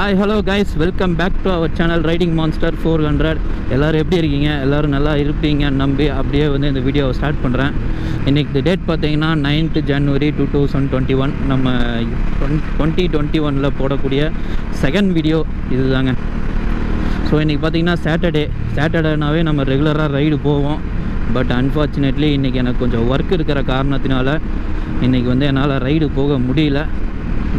Hi hello guys, welcome back to our channel riding monster 400. எல்லோரும் எப்படி இருக்கீங்க? எல்லோரும் நல்லா இருப்பீங்கன்னு நம்பி அப்படியே வந்து இந்த வீடியோவை ஸ்டார்ட் பண்ணுறேன். இன்றைக்கி டேட் பார்த்தீங்கன்னா 9th January 2021. நம்ம 2021 போடக்கூடிய செகண்ட் வீடியோ இது தாங்க. ஸோ இன்றைக்கி பார்த்தீங்கன்னா சாட்டர்டேனாவே நம்ம ரெகுலராக ரைடு போவோம். பட் அன்ஃபார்ச்சுனேட்லி இன்றைக்கி எனக்கு கொஞ்சம் ஒர்க் இருக்கிற காரணத்தினால இன்றைக்கி வந்து என்னால் ரைடு போக முடியல.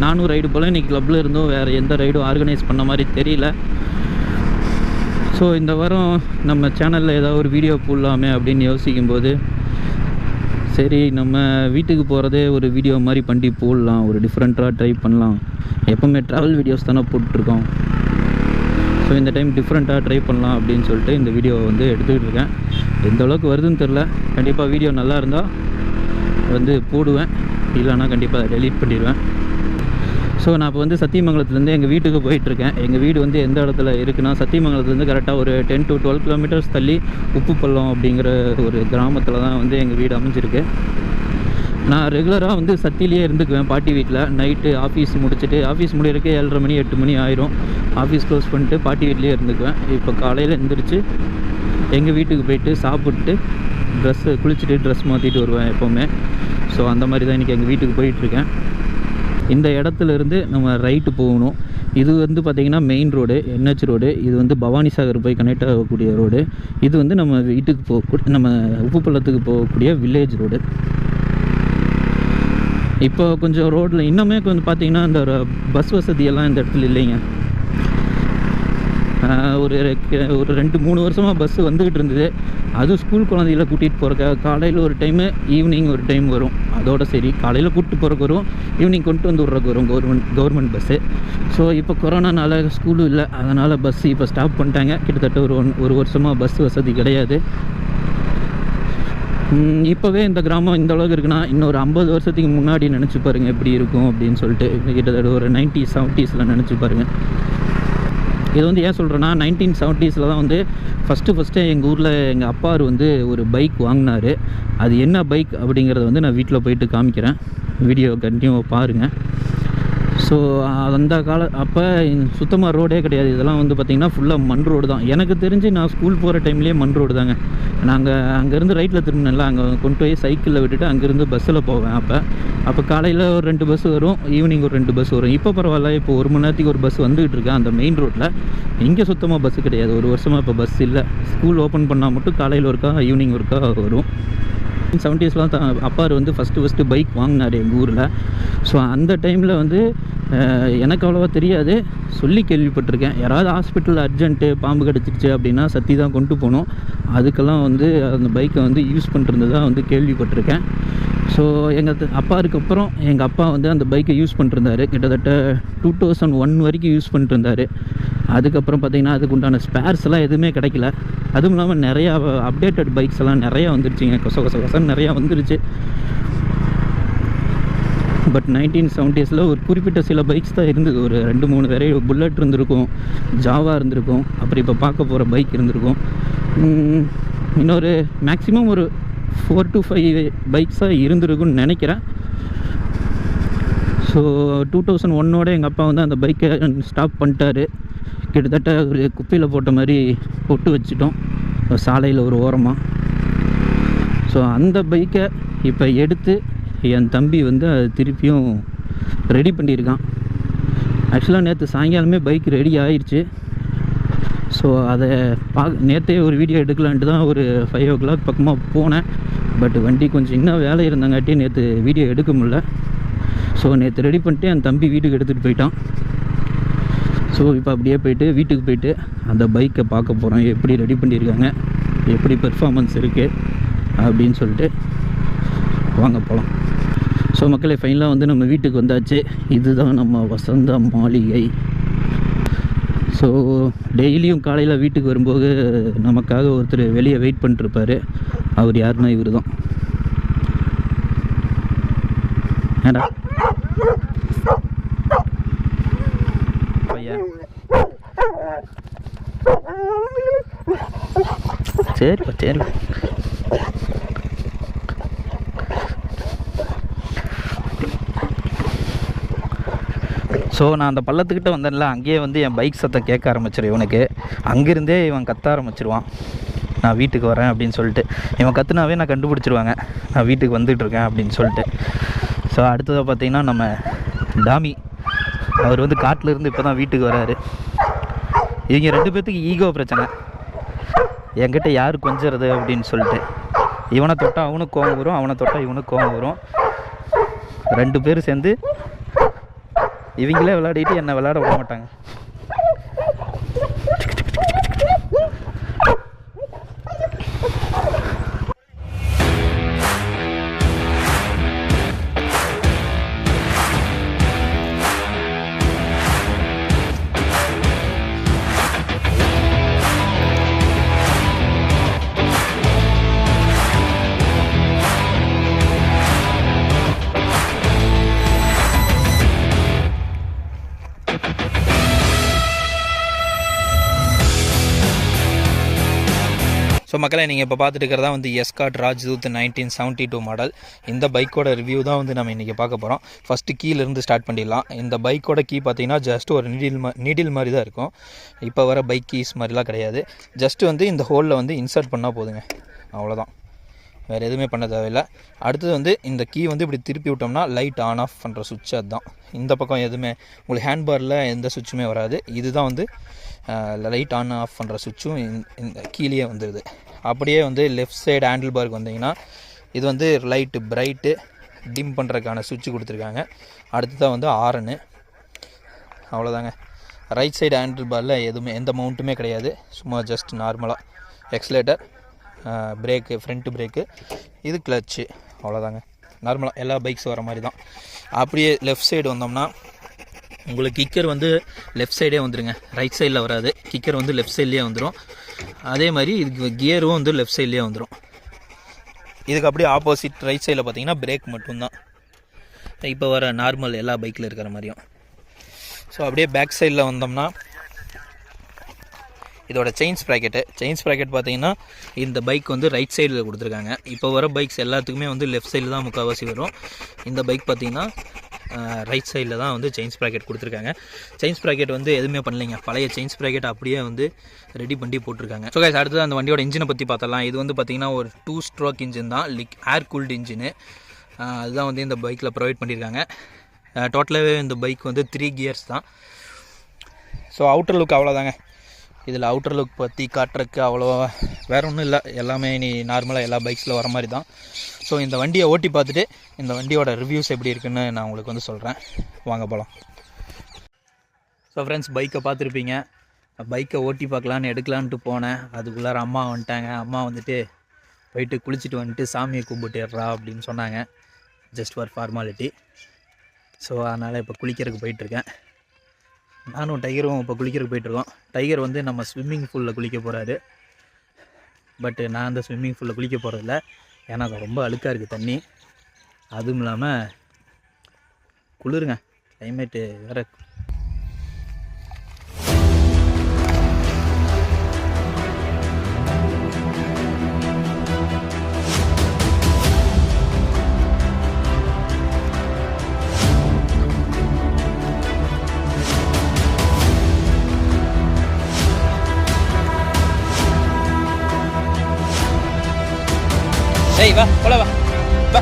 நானும் ரைடு போல் இன்றைக்கி கிளப்பில் இருந்தும் வேறு எந்த ரைடும் ஆர்கனைஸ் பண்ண மாதிரி தெரியல. ஸோ இந்த வாரம் நம்ம சேனலில் ஏதாவது ஒரு வீடியோ போடலாமே அப்படின்னு யோசிக்கும்போது, சரி நம்ம வீட்டுக்கு போகிறதே ஒரு வீடியோ மாதிரி பண்ணி போடலாம், ஒரு டிஃப்ரெண்ட்டாக ட்ரை பண்ணலாம். எப்போவுமே ட்ராவல் வீடியோஸ் தானே போட்டுட்ருக்கோம். ஸோ இந்த டைம் டிஃப்ரெண்ட்டாக ட்ரை பண்ணலாம் அப்படின்னு சொல்லிட்டு இந்த வீடியோவை வந்து எடுத்துக்கிட்டு இருக்கேன். எந்த அளவுக்கு வருதுன்னு தெரில. கண்டிப்பாக வீடியோ நல்லா இருந்தால் வந்து போடுவேன், இல்லைன்னா கண்டிப்பாக டெலீட் பண்ணிடுவேன். ஸோ நான் இப்போ வந்து சத்தியமங்கலத்துலேருந்து எங்கள் வீட்டுக்கு போயிட்டுருக்கேன். எங்கள் வீடு வந்து எந்த இடத்துல இருக்குன்னா, சத்தியமங்கலத்துலேருந்து கரெக்டாக ஒரு 10 to 12 kilometers தள்ளி உப்புப்பள்ளம் அப்படிங்கிற ஒரு கிராமத்தில் தான் வந்து எங்கள் வீடு அமைஞ்சிருக்கு. நான் ரெகுலராக வந்து சத்தியிலேயே இருந்துக்குவேன், பாட்டி வீட்டில். நைட்டு ஆஃபீஸ் முடிச்சுட்டு, ஆஃபீஸ் முடியறதுக்கு 7:30 மணி 8 மணி ஆயிரும். ஆஃபீஸ் க்ளோஸ் பண்ணிட்டு பாட்டி வீட்லேயே இருந்துக்குவேன். இப்போ காலையில் எழுந்திரிச்சு எங்கள் வீட்டுக்கு போயிட்டு சாப்பிட்டு குளிச்சுட்டு ட்ரெஸ் மாற்றிட்டு வருவேன் எப்போவுமே. ஸோ அந்த மாதிரி தான் இன்றைக்கி எங்கள் வீட்டுக்கு போயிட்டுருக்கேன். இந்த இடத்துலேருந்து நம்ம ரைட்டு போகணும். இது வந்து பார்த்திங்கன்னா மெயின் ரோடு, NH ரோடு. இது வந்து பவானி சாகர் போய் கனெக்ட் ஆகக்கூடிய ரோடு. இது வந்து நம்ம வீட்டுக்கு நம்ம உப்புப்பள்ளத்துக்கு போகக்கூடிய வில்லேஜ் ரோடு. இப்போ கொஞ்சம் ரோட்டில் இன்னுமே கொஞ்சம் பார்த்திங்கன்னா இந்த பஸ் வசதியெல்லாம் இந்த இடத்துல இல்லைங்க. ஒரு 2-3 வருஷமாக பஸ்ஸு வந்துக்கிட்டு இருந்தது. அதுவும் ஸ்கூல் குழந்தைகளை கூட்டிகிட்டு போகிறக்காக காலையில் ஒரு டைமு, ஈவினிங் ஒரு டைம் வரும். அதோட சரி, காலையில் கூப்பிட்டு போகிறக்கு வரும், ஈவினிங் கொண்டு வந்து விட்றக்கு வரும் கவர்மெண்ட் பஸ்ஸு. ஸோ இப்போ கொரோனானால ஸ்கூலும் இல்லை, அதனால் பஸ்ஸு இப்போ ஸ்டாப் பண்ணிட்டாங்க. கிட்டத்தட்ட ஒரு வருஷமாக பஸ் வசதி கிடையாது. இப்போவே இந்த கிராமம் இந்த அளவுக்கு இருக்குன்னா, இன்னொரு 50 வருஷத்துக்கு முன்னாடி நினச்சி பாருங்கள் எப்படி இருக்கும் அப்படின்னு சொல்லிட்டு. கிட்டத்தட்ட ஒரு 90s 70s நினச்சி பாருங்கள். இது வந்து ஏன் சொல்கிறேன்னா, 1970s தான் வந்து ஃபஸ்ட்டு எங்கள் ஊரில் எங்கள் அப்பா வந்து ஒரு பைக் வாங்கினார். அது என்ன பைக் அப்படிங்கிறத வந்து நான் வீட்டில் போயிட்டு காமிக்கிறேன். வீடியோ கண்டினியூவாக பாருங்கள். ஸோ அந்த அப்போ சுத்தமாக ரோடே கிடையாது. இதெல்லாம் வந்து பார்த்திங்கன்னா ஃபுல்லாக மண் ரோடு தான். எனக்கு தெரிஞ்சு நான் ஸ்கூல் போகிற டைம்லேயே மண் ரோடு தாங்க. நாங்கள் அங்கேருந்து ரைட்டில் திரும்பினல, அங்கே கொண்டு போய் சைக்கிளில் விட்டுட்டு அங்கேருந்து பஸ்ஸில் போவேன். அப்போ காலையில் ஒரு 2 பஸ் வரும், ஈவினிங் ஒரு 2 பஸ் வரும். இப்போ பரவாயில்ல, இப்போ 1 மணி நேரத்துக்கு ஒரு பஸ் வந்துகிட்டு இருக்கேன் அந்த மெயின் ரோட்டில். இங்கே சுத்தமாக பஸ்ஸு கிடையாது. ஒரு வருஷமாக இப்போ பஸ் இல்லை. ஸ்கூல் ஓப்பன் பண்ணால் மட்டும் காலையில் ஒருக்கா ஈவினிங் ஒருக்கா வரும். 70s தான் அப்பா வந்து ஃபஸ்ட்டு பைக் வாங்கினார் எங்கள் ஊரில். ஸோ அந்த டைமில் வந்து எனக்கு அவ்வளோவா தெரியாது, சொல்லி கேள்விப்பட்டிருக்கேன். யாராவது ஹாஸ்பிட்டலில் அர்ஜென்ட்டு பாம்பு கிடச்சிருச்சு அப்படின்னா சத்தி தான் கொண்டு போகணும். அதுக்கெல்லாம் வந்து அந்த பைக்கை வந்து யூஸ் பண்ணிருந்ததாக வந்து கேள்விப்பட்டிருக்கேன். ஸோ எங்கள் அப்பாவுக்கு அப்புறம் எங்கள் அப்பா வந்து அந்த பைக்கை யூஸ் பண்ணிருந்தார். கிட்டத்தட்ட 2001 வரைக்கும் யூஸ் பண்ணிருந்தார். அதுக்கப்புறம் பார்த்திங்கன்னா அதுக்கு உண்டான ஸ்பேர்ஸ்லாம் எதுவுமே கிடைக்கல. அதுவும் இல்லாமல் நிறையா அப்டேட்டட் பைக்ஸ் எல்லாம் நிறையா வந்துருச்சுங்க. கொசம் நிறையா வந்துருச்சு. பட் 1970s ஒரு குறிப்பிட்ட சில பைக்ஸ் தான் இருந்தது. ஒரு 2-3 வெரைட்டி புல்லட் இருந்திருக்கும், ஜாவா இருந்திருக்கும், அப்புறம் இப்போ பார்க்க போகிற பைக் இருந்திருக்கும். இன்னொரு மேக்ஸிமம் ஒரு 4 to 5 பைக்ஸாக இருந்திருக்குன்னு நினைக்கிறேன். ஸோ 2001 எங்கள் அப்பா வந்து அந்த பைக்கை ஸ்டாப் பண்ணிட்டாரு. கிட்டத்தட்ட ஒரு குப்பையில் போட்ட மாதிரி போட்டு வச்சுட்டோம் சாலையில் ஒரு ஓரமாக. ஸோ அந்த பைக்கை இப்போ எடுத்து என் தம்பி வந்து அது திருப்பியும் ரெடி பண்ணியிருக்கான். ஆக்சுவலாக நேற்று சாயங்காலமே பைக் ரெடி ஆயிடுச்சு. ஸோ அதை நேற்றே ஒரு வீடியோ எடுக்கலான்ட்டு தான் ஒரு 5 o'clock பக்கமாக போனேன். பட் வண்டி கொஞ்சம் இன்னும் வேலை இருந்தங்காட்டி நேற்று வீடியோ எடுக்க முடியல. ஸோ நேற்று ரெடி பண்ணிட்டு என் தம்பி வீட்டுக்கு எடுத்துகிட்டு போயிட்டான். ஸோ இப்போ அப்படியே போயிட்டு வீட்டுக்கு போயிட்டு அந்த பைக்கை பார்க்க போகிறோம், எப்படி ரெடி பண்ணியிருக்காங்க, எப்படி பெர்ஃபார்மன்ஸ் இருக்குது அப்படின்னு சொல்லிட்டு வாங்க போகலாம். ஸோ மக்களே, ஃபைனலாக வந்து நம்ம வீட்டுக்கு வந்தாச்சு. இதுதான் நம்ம வசந்த மாளிகை. ஸோ டெய்லியும் காலையில் வீட்டுக்கு வரும்போது நமக்காக ஒருத்தர் வெளியே வெயிட் பண்ணிட்டுருப்பார். அவர் யாருன்னா இவர் தான். ஏடா பையா, சரிப்பா சரி. ஸோ நான் அந்த பள்ளத்துக்கிட்ட வந்தேன்ல, அங்கேயே வந்து என் பைக் சத்தம் கேட்க ஆரம்பிச்சிடும் இவனுக்கு. அங்கேருந்தே இவன் கத்த ஆரம்பிச்சிருவான், நான் வீட்டுக்கு வரேன் அப்படின்னு சொல்லிட்டு. இவன் கத்துனாவே நான் கண்டுபிடிச்சிருவாங்க நான் வீட்டுக்கு வந்துட்டுருக்கேன் அப்படின்னு சொல்லிட்டு. ஸோ அடுத்ததாக பார்த்திங்கன்னா நம்ம டாமி, அவர் வந்து காட்டிலேருந்து இப்போ தான் வீட்டுக்கு வராரு. இவங்க 2 பேர்த்துக்கு ஈகோ பிரச்சனை, என்கிட்ட யார் கொஞ்சறது அப்படின்னு சொல்லிட்டு. இவனை தொட்டால் அவனுக்கு கோவம் வரும், அவனை தொட்டால் இவனுக்கு கோவம் வரும். 2 பேரும் சேர்ந்து இவங்களே விளையாடிட்டு என்னை விளையாட விட மாட்டாங்க. ஸோ மக்களை, நீங்கள் இப்போ பார்த்துட்டு இருக்கிறதா வந்து எஸ்கார்ட் ராஜ்தூத் 1972 மாடல். இந்த பைக்கோட ரிவ்யூ தான் வந்து நம்ம இன்றைக்கி பார்க்க போகிறோம். ஃபஸ்ட்டு கீழேருந்து ஸ்டார்ட் பண்ணிடலாம். இந்த பைக்கோட கீ பார்த்தீங்கன்னா ஜஸ்ட் ஒரு நீடில் மாதிரி தான் இருக்கும். இப்போ வர பைக் கீஸ் மாதிரிலாம் கிடையாது. ஜஸ்ட்டு வந்து இந்த ஹோலில் வந்து இன்சர்ட் பண்ணால் போதுங்க, அவ்வளோதான், வேறு எதுவுமே பண்ண தேவையில்லை. அடுத்தது வந்து இந்த கீ வந்து இப்படி திருப்பி விட்டோம்னா லைட் ஆன் ஆஃப் பண்ணுற சுவிட்ச். அதுதான். இந்த பக்கம் எதுவுமே உங்களுக்கு ஹேண்ட்பாரில் எந்த சுவிட்சுமே வராது. இதுதான் வந்து லைட் ஆன் ஆஃப் பண்ணுற சுவிட்சும் இந்த கீழே வந்துடுது. அப்படியே வந்து லெஃப்ட் சைடு ஹேண்டில் பாருக்கு வந்தீங்கன்னா இது வந்து லைட்டு பிரைட்டு டிம் பண்ணுறதுக்கான சுவிட்சு கொடுத்துருக்காங்க. அடுத்ததான் வந்து ஆரனு, அவ்வளோதாங்க. ரைட் சைடு ஹேண்டில் பாரில் எதுவுமே எந்த மவுண்ட்டுமே கிடையாது, சும்மா ஜஸ்ட் நார்மலாக எக்ஸலேட்டர், பிரேக்கு, ஃப்ரண்ட்டு பிரேக்கு, இது கிளச்சு, அவ்வளோதாங்க. நார்மலாக எல்லா பைக்ஸ் வர மாதிரி தான். அப்படியே லெஃப்ட் சைடு வந்தோம்னா உங்களுக்கு கிக்கர் வந்து லெஃப்ட் சைடே வந்துடுங்க, ரைட் சைடில் வராது. கிக்கர் வந்து லெஃப்ட் சைட்லேயே வந்துடும். அதே மாதிரி இதுக்கு கியரும் வந்து லெஃப்ட் சைட்லேயே வந்துடும். இதுக்கு அப்படியே ஆப்போசிட் ரைட் சைடில் பார்த்தீங்கன்னா பிரேக் மட்டும்தான், இப்போ வர நார்மல் எல்லா பைக்கில் இருக்கிற மாதிரியும். ஸோ அப்படியே பேக் சைடில் வந்தோம்னா இதோட செயின் ஸ்ப்ராக்கெட் பார்த்தீங்கன்னா இந்த பைக் வந்து ரைட் சைடில் கொடுத்துருக்காங்க. இப்போ வர பைக்ஸ் எல்லாத்துக்குமே வந்து லெஃப்ட் சைடில் தான் முக்கால்வாசி வரும். இந்த பைக் பார்த்தீங்கன்னா ரைட் சைடில் தான் வந்து செயின் ஸ்ப்ராக்கெட் கொடுத்துருக்காங்க. செயின் ஸ்ப்ராக்கெட் வந்து எதுவுமே பண்ணலைங்க, பழைய செயின் ஸ்ப்ராக்கெட் அப்படியே வந்து ரெடி பண்ணி போட்டிருக்காங்க. ஸோ கைஸ், அடுத்தது அந்த வண்டியோட இன்ஜினை பற்றி பார்த்தலாம். இது வந்து பார்த்திங்கன்னா ஒரு 2 ஸ்ட்ரோக் இன்ஜின் தான், ஏர் கூல்டு இன்ஜினு. அதுதான் வந்து இந்த பைக்கில் ப்ரொவைட் பண்ணியிருக்காங்க. டோட்டலாகவே இந்த பைக் வந்து 3 கியர்ஸ் தான். ஸோ அவுட்டர் லுக் அவ்வளோதாங்க. இதில் அவுட்டர் லுக் பற்றி காட்டுறதுக்கு அவ்வளோ வேறு ஒன்றும் இல்லை, எல்லாமே நீ நார்மலாக எல்லா பைக்ஸில் வர மாதிரி தான். ஸோ இந்த வண்டியை ஓட்டி பார்த்துட்டு இந்த வண்டியோட ரிவ்யூஸ் எப்படி இருக்குன்னு நான் உங்களுக்கு வந்து சொல்கிறேன், வாங்க போகலாம். ஸோ ஃப்ரெண்ட்ஸ், பைக்கை பார்த்துருப்பீங்க. பைக்கை ஓட்டி பார்க்கலான்னு எடுக்கலான்ட்டு போனேன். அதுக்குள்ளார அம்மா வந்துட்டாங்க. அம்மா வந்துட்டு போயிட்டு குளிச்சுட்டு வந்துட்டு சாமியை கும்பிட்டுடுறா அப்படின்னு சொன்னாங்க, ஜஸ்ட் ஃபார் ஃபார்மாலிட்டி. ஸோ அதனால் இப்போ குளிக்கிறதுக்கு போயிட்டுருக்கேன். நானும் டைகரும் இப்போ குளிக்கிறதுக்கு போயிட்டுருக்கோம். டைகர் வந்து நம்ம ஸ்விம்மிங் பூலில் குளிக்க போகிறாரு. பட்டு நான் அந்த ஸ்விம்மிங் பூலில் குளிக்க போகிறதில்ல, ஏன்னா அது ரொம்ப அழுக்காக இருக்குது தண்ணி. அதுவும் இல்லாமல் குளிருங்க, கிளைமேட்டு வேறு. ஏய் வா, போல வா வா.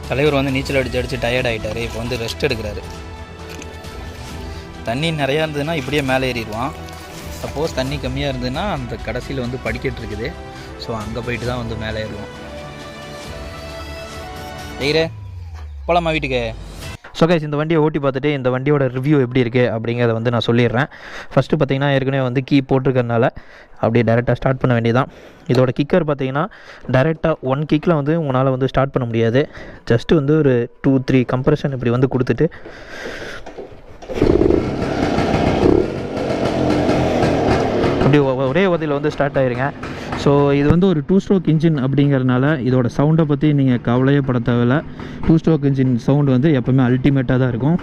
தலைவர் வந்து நீச்சல் அடிச்சு டயர்ட் ஆகிட்டார். இப்போ வந்து ரெஸ்ட் எடுக்கிறாரு. தண்ணி நிறையா இருந்ததுன்னா இப்படியே மேலே ஏறிடுவான். சப்போஸ் தண்ணி கம்மியாக இருந்ததுன்னா அந்த கடைசியில் வந்து படிக்கட்டு இருக்குது. ஸோ அங்கே போயிட்டு தான் வந்து மேலே ஏறுவோம். டெய்ரே போகலாமா வீட்டுக்கு? ஸோ கைஸ், இந்த வண்டியை ஓட்டி பார்த்துட்டு இந்த வண்டியோட ரிவ்யூ எப்படி இருக்குது அப்படிங்கிறத வந்து நான் சொல்லிடுறேன். ஃபஸ்ட்டு பார்த்தீங்கன்னா ஏற்கனவே வந்து கீ போட்டிருக்கறனால அப்படியே டேரெக்டாக ஸ்டார்ட் பண்ண வேண்டியதான். இதோட கிக்கர் பார்த்தீங்கன்னா டேரெக்டாக 1 கிக்கில் வந்து உங்களால் வந்து ஸ்டார்ட் பண்ண முடியாது. ஜஸ்ட்டு வந்து ஒரு 2-3 கம்ப்ரெஷன் இப்படி வந்து கொடுத்துட்டு அப்படி ஒரே வதியில் வந்து ஸ்டார்ட் ஆகிருங்க. ஸோ ஸோ இது வந்து ஒரு 2 ஸ்ட்ரோக் இன்ஜின் அப்படிங்கிறதுனால இதோட சவுண்டை பற்றி நீங்கள் கவலையே பட தேவையில்லை. 2 ஸ்ட்ரோக் இன்ஜின் சவுண்டு வந்து எப்போவுமே அல்டிமேட்டாக தான் இருக்கும்.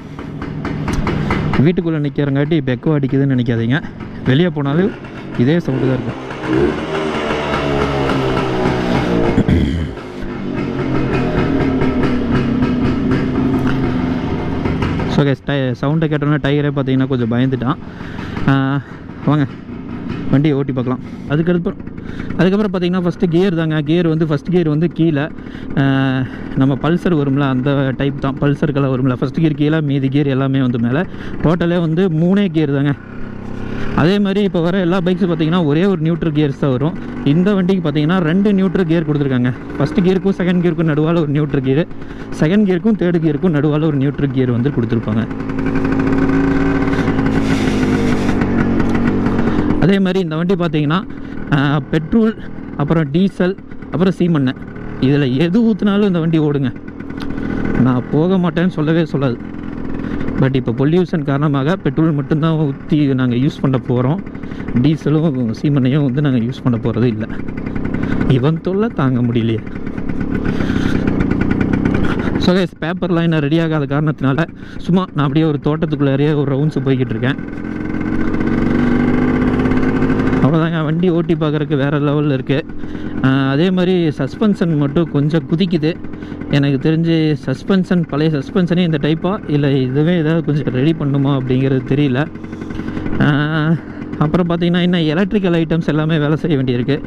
வீட்டுக்குள்ளே நிற்கிறங்காட்டி இப்போ எக்கோ அடிக்குதுன்னு நினைக்காதீங்க, வெளியே போனாலும் இதே சவுண்டு தான் இருக்கும். ஸோ கேஸ் சவுண்டை கேட்டோன்னா டைகரே பார்த்தீங்கன்னா கொஞ்சம் பயந்துட்டான். வாங்க வண்டியை ஓட்டி பார்க்கலாம். அதுக்கப்புறம் பார்த்தீங்கன்னா ஃபஸ்ட்டு கியர் தாங்க. கியர் வந்து ஃபஸ்ட் கியர் வந்து கீழே நம்ம பல்சர் வரும்ல அந்த டைப் தான், பல்சருக்கெல்லாம் வரும்ல. ஃபஸ்ட் கியர் கீழே, மீதி கியர் எல்லாமே வந்து மேலே. டோட்டலே வந்து 3 கியர் தாங்க. அதே மாதிரி இப்போ வர எல்லா பைக்ஸும் பார்த்தீங்கன்னா ஒரே ஒரு நியூட்ரல் கியர்ஸ் தான் வரும். இந்த வண்டிக்கு பார்த்தீங்கன்னா 2 நியூட்ரல் கியர் கொடுத்துருக்காங்க. ஃபஸ்ட் கியருக்கும் செகண்ட் கியருக்கும் நடுவால் ஒரு நியூட்ரல் கியர், செகண்ட் கியருக்கும் தேர்ட் கியருக்கும் நடுவால் ஒரு நியூட்ரல் கியர் வந்து கொடுத்துருப்பாங்க. அதே மாதிரி இந்த வண்டி பார்த்தீங்கன்னா பெட்ரோல், அப்புறம் டீசல், அப்புறம் சீமெண்ணெய், இதில் எது ஊற்றினாலும் இந்த வண்டி ஓடுங்க. நான் போக மாட்டேன்னு சொல்லவே சொல்லாது. பட் இப்போ பொல்யூஷன் காரணமாக பெட்ரோல் மட்டும்தான் ஊற்றி நாங்கள் யூஸ் பண்ண போகிறோம். டீசலும் சீமெண்ணையும் வந்து நாங்கள் யூஸ் பண்ண போகிறது இல்லை. இவன் தொல்லை தாங்க முடியலையே. ஸோ கைஸ், பேப்பர்லாம் இன்னும் ரெடி ஆகாத காரணத்தினால சும்மா நான் அப்படியே ஒரு தோட்டத்துக்குள்ளேயே ஒரு ரவுண்ட்ஸு போய்கிட்டு இருக்கேன். அவ்வளோதாங்க. வண்டி ஓட்டி பார்க்குறதுக்கு வேறு லெவலில் இருக்குது. அதே மாதிரி சஸ்பென்ஷன் மட்டும் கொஞ்சம் குதிக்குது. எனக்கு தெரிஞ்சு சஸ்பென்ஷன், பழைய சஸ்பென்ஷனே இந்த டைப்பாக இல்லை இதுவே ஏதாவது கொஞ்சம் ரெடி பண்ணுமா அப்படிங்கிறது தெரியல. அப்புறம் பார்த்திங்கன்னா இன்னும் எலக்ட்ரிக்கல் ஐட்டம்ஸ் எல்லாமே வேலை செய்ய வேண்டியிருக்கு.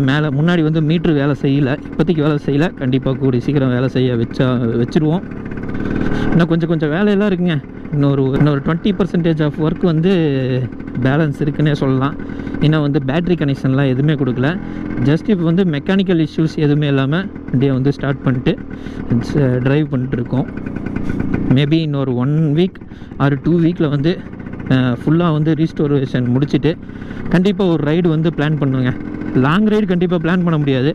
மேலே முன்னாடி வந்து மீட்ரு வேலை செய்யலை, இப்போதைக்கு வேலை செய்யலை. கண்டிப்பாக கூடி சீக்கிரம் வேலை செய்ய வச்சுருவோம். இன்னும் கொஞ்சம் வேலையெல்லாம் இருக்குங்க. இன்னொரு 20% ஆஃப் ஒர்க் வந்து பேலன்ஸ் இருக்குன்னே சொல்லலாம். இன்னும் வந்து பேட்ரி கனெக்ஷன்லாம் எதுவுமே கொடுக்கல. ஜஸ்ட் இப்போ வந்து மெக்கானிக்கல் இஷ்யூஸ் எதுவுமே இல்லாமல் வண்டியை வந்து ஸ்டார்ட் பண்ணிட்டு ட்ரைவ் பண்ணிட்டுருக்கோம். மேபி இன்னொரு 1 வீக் ஆர் 2 வீக்கில் வந்து ஃபுல்லாக வந்து ரீஸ்டோரேஷன் முடிச்சுட்டு கண்டிப்பாக ஒரு ரைடு வந்து பிளான் பண்ணுவேங்க. லாங் ரைடு கண்டிப்பாக பிளான் பண்ண முடியாது.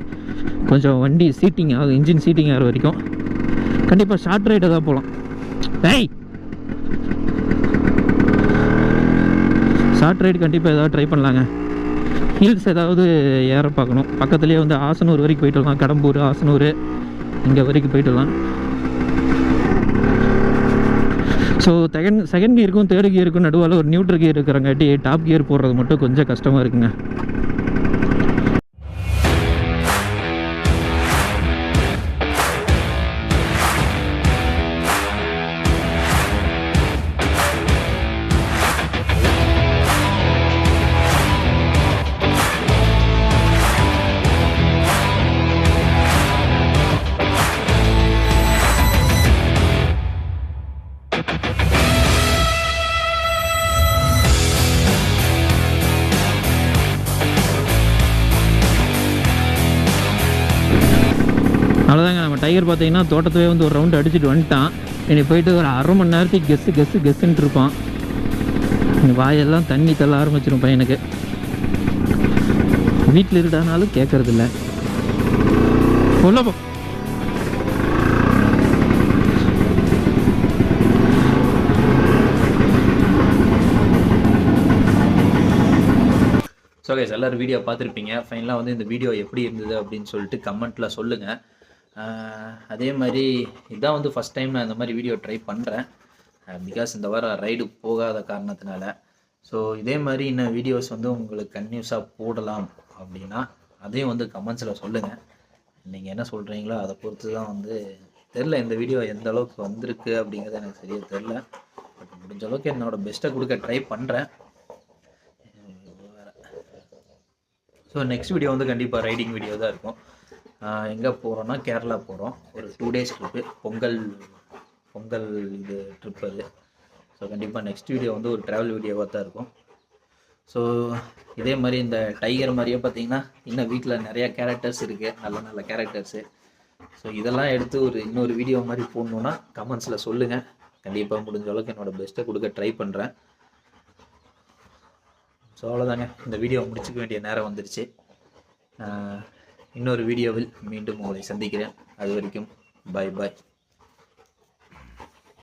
கொஞ்சம் வண்டி சீட்டிங் ஆகும், இன்ஜின் சீட்டிங் ஆகிற வரைக்கும் கண்டிப்பாக ஷார்ட் ரைடை தான் போகலாம். ஷார்ட் ரைடு கண்டிப்பாக ஏதாவது ட்ரை பண்ணலாங்க. ஹில்ஸ் ஏதாவது ஏற பார்க்கணும். பக்கத்துலேயே வந்து ஆசனூர் வரைக்கும் போய்ட்டு வரலாம். கடம்பூர், ஆசனூர், இங்கே வரைக்கும் போய்ட்டு வரலாம். ஸோ செகண்ட் கியருக்கும் தேர்ட் கியருக்கும் நடுவால் ஒரு நியூட்ரல் கியர் இருக்கிறங்காட்டி டாப் கியர் போடுறது மட்டும் கொஞ்சம் கஷ்டமாக இருக்குங்க. அவ்வளோதாங்க. நம்ம டைகர் பார்த்தீங்கன்னா தோட்டத்துலேயே வந்து ஒரு ரவுண்டு அடிச்சுட்டு வந்துட்டான். இனி போயிட்டு ஒரு அரை மணி நேரத்துக்கு கெஸ்ஸுன்ட்டு இருப்பான். வாயெல்லாம் தண்ணி தள்ள ஆரம்பிச்சிடும் பையனுக்கு. வீட்டில் இருடானாலும் கேட்கறதில்ல. சொல்லப்போ ஸோ கைஸ், எல்லோரும் வீடியோ பார்த்துருப்பீங்க. ஃபைனலாக வந்து இந்த வீடியோ எப்படி இருந்தது அப்படின்னு சொல்லிட்டு கமெண்ட்டில் சொல்லுங்கள். அதே மாதிரி இதான் வந்து ஃபஸ்ட் டைம் நான் இந்த மாதிரி வீடியோ ட்ரை பண்ணுறேன். பிகாஸ் இந்த வாரம் ரைடு போகாத காரணத்தினால. ஸோ இதே மாதிரி இன்னும் வீடியோஸ் வந்து உங்களுக்கு கன்டினியூஸாக போடலாம் அப்படின்னா அதையும் வந்து கமெண்ட்ஸில் சொல்லுங்கள். நீங்கள் என்ன சொல்கிறீங்களோ அதை பொறுத்து தான் வந்து தெரில இந்த வீடியோ எந்த அளவுக்கு வந்திருக்கு அப்படிங்கிறது எனக்கு சரியாக தெரில. பட் முடிஞ்ச அளவுக்கு என்னோடய பெஸ்ட்டை கொடுக்க ட்ரை பண்ணுறேன். ஸோ நெக்ஸ்ட் வீடியோ வந்து கண்டிப்பாக ரைடிங் வீடியோ தான் இருக்கும். எங்கே போகிறோன்னா கேரளா போகிறோம். ஒரு 2 days ட்ரிப்பு, பொங்கல் இது ட்ரிப் அது. ஸோ கண்டிப்பாக நெக்ஸ்ட் வீடியோ வந்து ஒரு ட்ராவல் வீடியோவாக தான் இருக்கும். ஸோ இதே மாதிரி இந்த டைகர் மாதிரியே பார்த்தீங்கன்னா இன்னும் வீட்டில் நிறையா கேரக்டர்ஸ் இருக்குது, நல்ல கேரக்டர்ஸு. ஸோ இதெல்லாம் எடுத்து இன்னொரு வீடியோ மாதிரி போடணுன்னா கமெண்ட்ஸில் சொல்லுங்கள். கண்டிப்பாக முடிஞ்ச அளவுக்கு என்னோடய பெஸ்ட்டை கொடுக்க ட்ரை பண்ணுறேன். ஸோ அவ்வளோதாங்க, இந்த வீடியோ முடிச்சுக்க வேண்டிய நேரம் வந்துருச்சு. இன்னொரு வீடியோவில் மீண்டும் உங்களை சந்திக்கிறேன். அது வரைக்கும் பாய்.